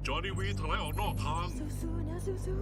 จอห์นนี่วีถลายออกนอกทางสู้ๆนะสู้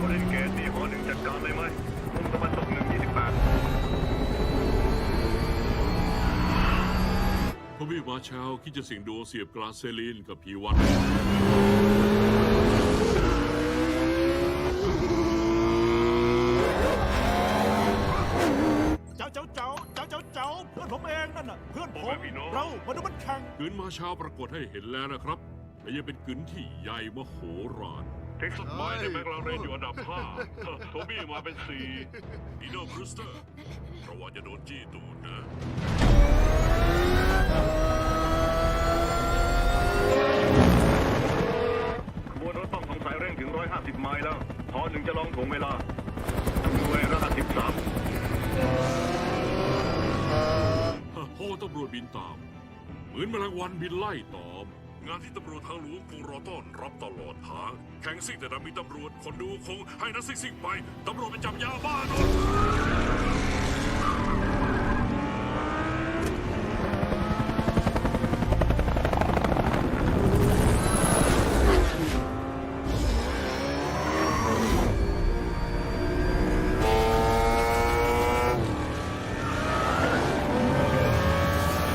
คนเล่นเกมตีหอหนึ่งจัดการเลยไหมมุมตะวันตก128ทวีปมาเชลคิดจะสิงโดเสียบกลาเซลีนกับพีวันเจ้าเพื่อนผมเองนั่นน่ะเพื่อนผมเรามาดูมันแข่ง กึนมาเชลปรากฏให้เห็นแล้วนะครับและยังเป็นกึนที่ใหญ่มโหฬารเท็กซัสไมล์ในแมคลาเรนอยู่อันดับ5โทบี้มาเป็น4ดีโน่บรูสเตอร์ระวังจะโดนจี้ตูดนะ ขบวนรถต้องสงสัยเร่งถึง150 ไมล์แล้วหอหนึ่งจะลองถ่วงเวลาด้วยรหัส13พอตำรวจบินตามเหมือนแมลงวันบินไล่ตอมงานที่ตำรวจทางหลวงคงรอต้อนรับตลอดทางแข่งซิ่งแต่ดันมีตำรวจคนดูคงให้นักซิ่งไปตำรวจไปจับยาบ้าน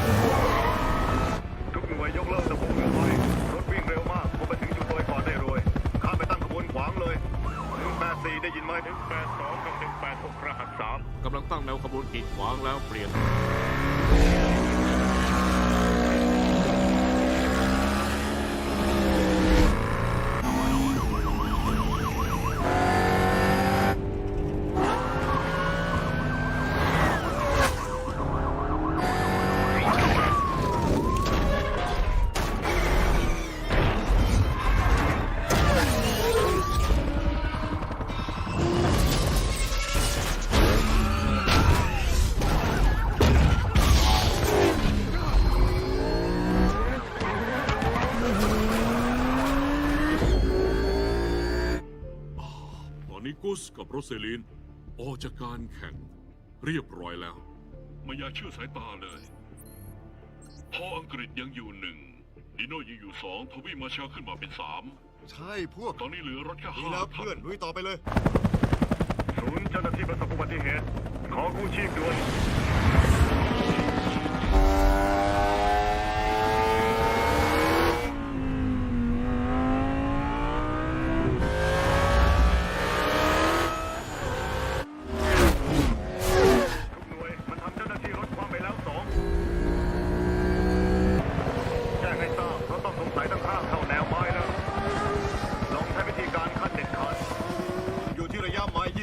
นทุกหน่วยยกเลิกระบบเรือไฟรถวิ่งเร็วมากผมไปถึงจุดโดยก่อนได้รวยข้ามไปตั้งขบวนขวางเลย184ได้ยินไหม182กับ186รหัส3กำลังตั้งแนวขบวนกีดขวางแล้วเปลี่ยนตอนนี้กุสกับโรเซลินออกจากการแข่งเรียบร้อยแล้วไม่อยากเชื่อสายตาเลยพออังกฤษยังอยู่1ดิโน่ยังอยู่2ทวีมาเชลขึ้นมาเป็น3ใช่พวก ตอนนี้เหลือรถแค่ ดี 5 แล้วเพื่อนลุยต่อไปเลย ศูนย์เจ้าหน้าที่ประสบอุบัติเหตุขอกู้ชีพด่วนทุกหน่วยมันทำเจ้าหน้าที่รถคว่ำไปแล้ว2แจ้งให้ทราบรถต้องสงสัยทั้งข้างเข้าแนวไม้แล้วลองใช้วิธีการขั้นเด็ดขาดอยู่ที่ระยะไม้27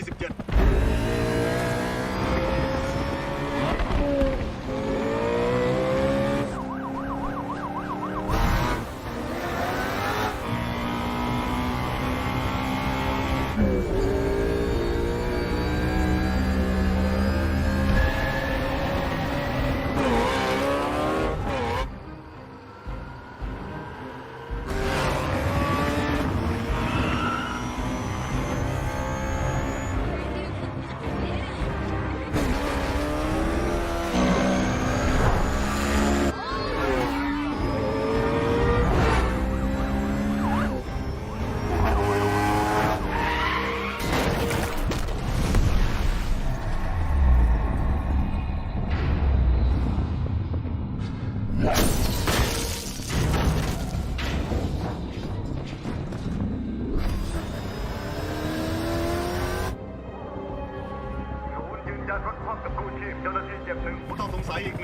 ยานรถคว่ำกับกู้ชีพเจ้าหน้าที่เจ็บ1ผู้ต้องสงสัยอีก1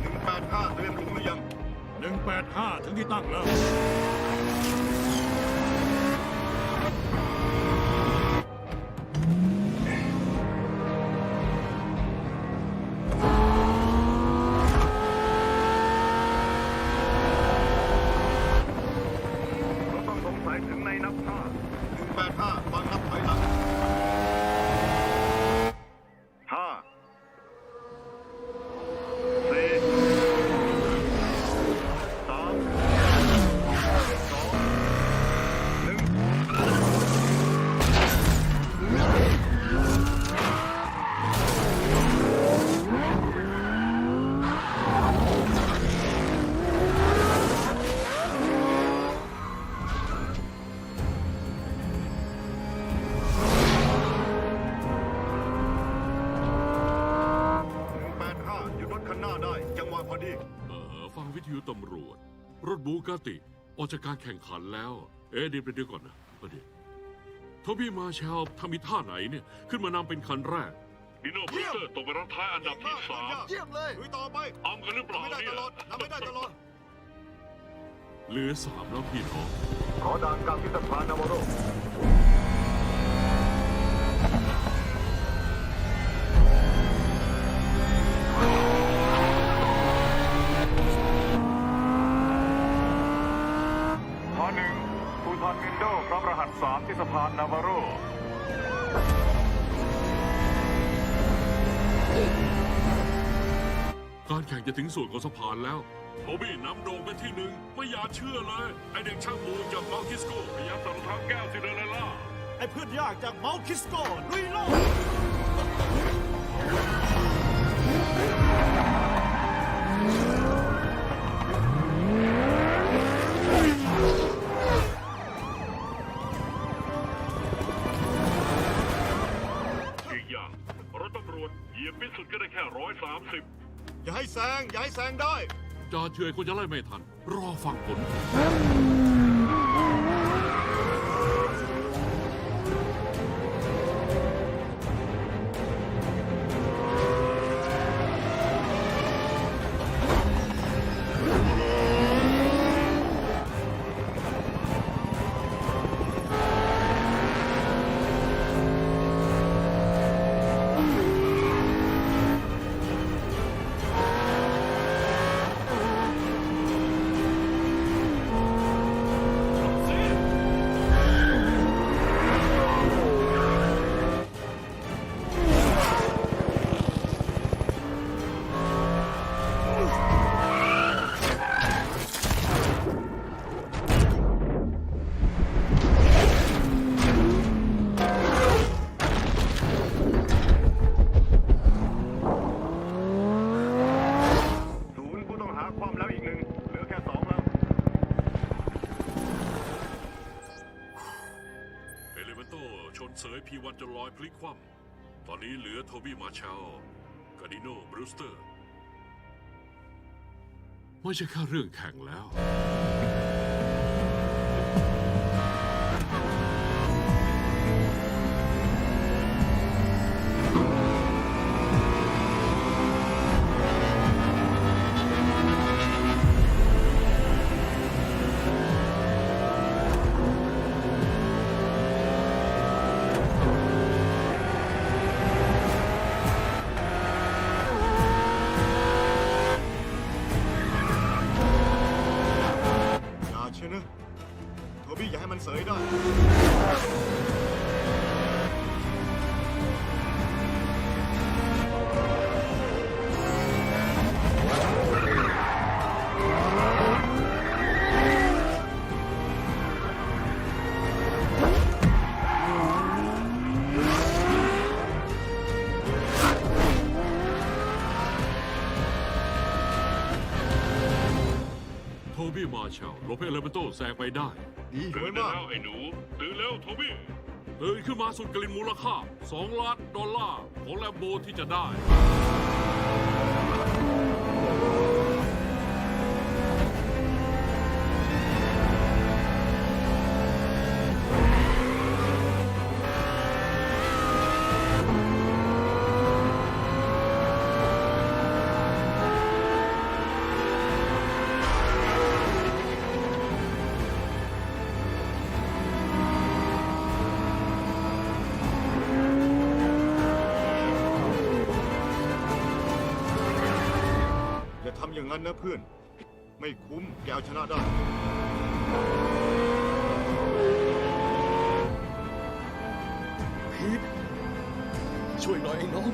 185เตรียมถุงหรือยัง 185 ถึงที่ตั้งแล้ว เราต้องสงสัยถึงในนับห้า185ฟังนับถอยหลังห้าสี่สามสองหนึ่ง 185หยุดรถคันหน้าได้ จังหวะพอดี ฟังวิทยุตำรวจ รถบูกาติออกจากการแข่งขันแล้ว เดี๋ยวก่อนนะเดี๋ยวโทบี้มาแชลทำมีท่าไหนเนี่ย ขึ้นมานำเป็นคันแรก ดิโน่บรูสเตอร์ตกไปรังท้ายอันดับที่สาม เยี่ยมเลยลุยต่อไป อ้อมกันหรือเปล่า ไม่ได้ เนี่ ต ย ลอดทำไม่ได้ตลอด เหลือสามแล้วพี่น้อง ขอด่านกลางที่สะพานนาวาโรข้อหนึ่งฟูทอนวินโดพร้อมรหัส3ที่สะพานนาวาโร การแข่งจะถึงส่วนของสะพานแล้ว โทบี้นำโด่งเป็นที่หนึ่งไม่อยากเชื่อเลย ไอเด็กช่างมูจากมาร์คิสโกพยายามสั่งทางแก้วซินเดอเรลล่า ไอ้เพื่อนยากจากเมาคิสโกลุยโลก อีกอย่างรถตำรวจเหยียบพิสุดก็ได้แค่130 อย่าให้แซง อย่าให้แซงได้ จอเฉื่อยคงจะไล่ไม่ทัน รอฟังผล ศูนย์ผู้ต้องหาคว่ำแล้วอีกหนึ่งเหลือแค่2แล้ว เอเลเวนโตชนเสยพีวันจนลอยพลิกคว่ำตอนนี้เหลือโทบี้มาแชลกับดิโน่บรูสเตอร์ ไม่ใช่แค่เรื่องแข่งแล้ว อย่าเชื่อนะโทบี้อย่าให้มันเสยได้ โทบี้มาแชลหลบให้เอเลเวนโตแซงไปได้ ดีส ตื่ วย นได้ มาก แล้วไอ้หนู ตื่นแล้วโทบี้ ตื่นขึ้นมาสุดกลิ่นมูลค่า$2 ล้านของแลมโบที่จะได้ อย่างนั้นนะเพื่อน ไม่คุ้มแกเอาชนะได้ พีทช่วยหน่อยไอ้น้อง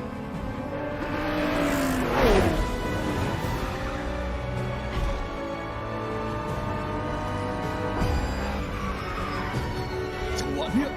จังหวะเนี้ย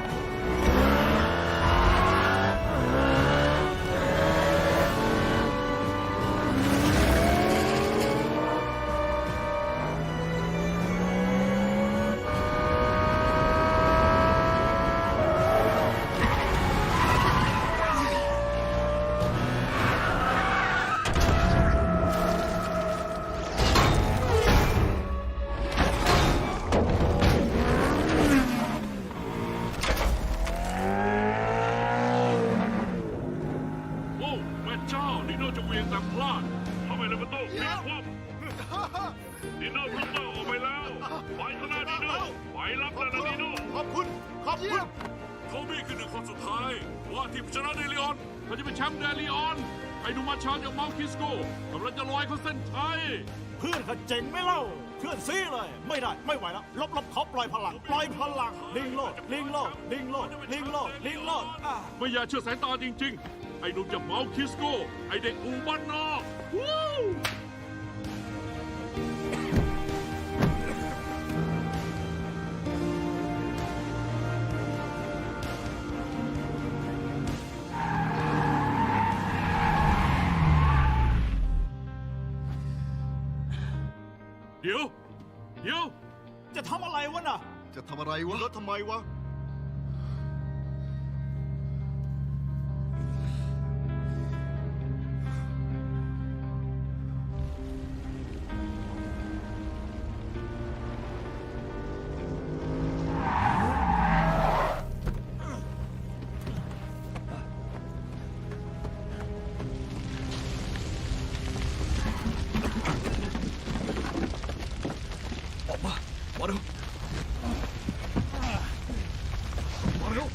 โอ้แม่เจ้าดิโนจะเวียงแต่พลาดทำไมเลยประตูพลิกคว่ำดิโนพลัสเตอร์ออกไปแล้วไปชนะดิโนไปรับแล้วนะดิโน ขอบคุณ ขอบคุณ โทบี้คือหนึ่งคนสุดท้าย ว่าที่ชนะเดลิออนเขาจะเป็นแชมป์เดลิออนไอ้หนุ่มมาชาจากเมาคิสโกกำลังจะลอยเข้าเส้นชัย เพื่อนเขาเจ๋งไหม่เล่าเพื่อนซีเลย ไม่ได้ไม่ไหวแล้วลบเขาปล่อยพลังลิงโลดลิงโลดลิงโลดลิงโลดลิงโลดไม่อยากเชื่อสายตาจริงๆ ไอ้หนุ่มจากเมาคิสโกไอ้เด็กอูบ้านนอกวู้ เดี๋ยว จะทำอะไรวะน่ะ จะทำอะไรวะแล้วทำไมวะออกมา มาเร็ว มาเร็ว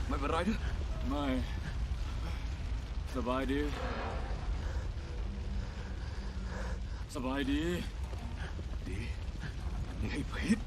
ไม่เป็นไรนะ ไม่ สบายดี สบายดี ดี นี่ให้พีท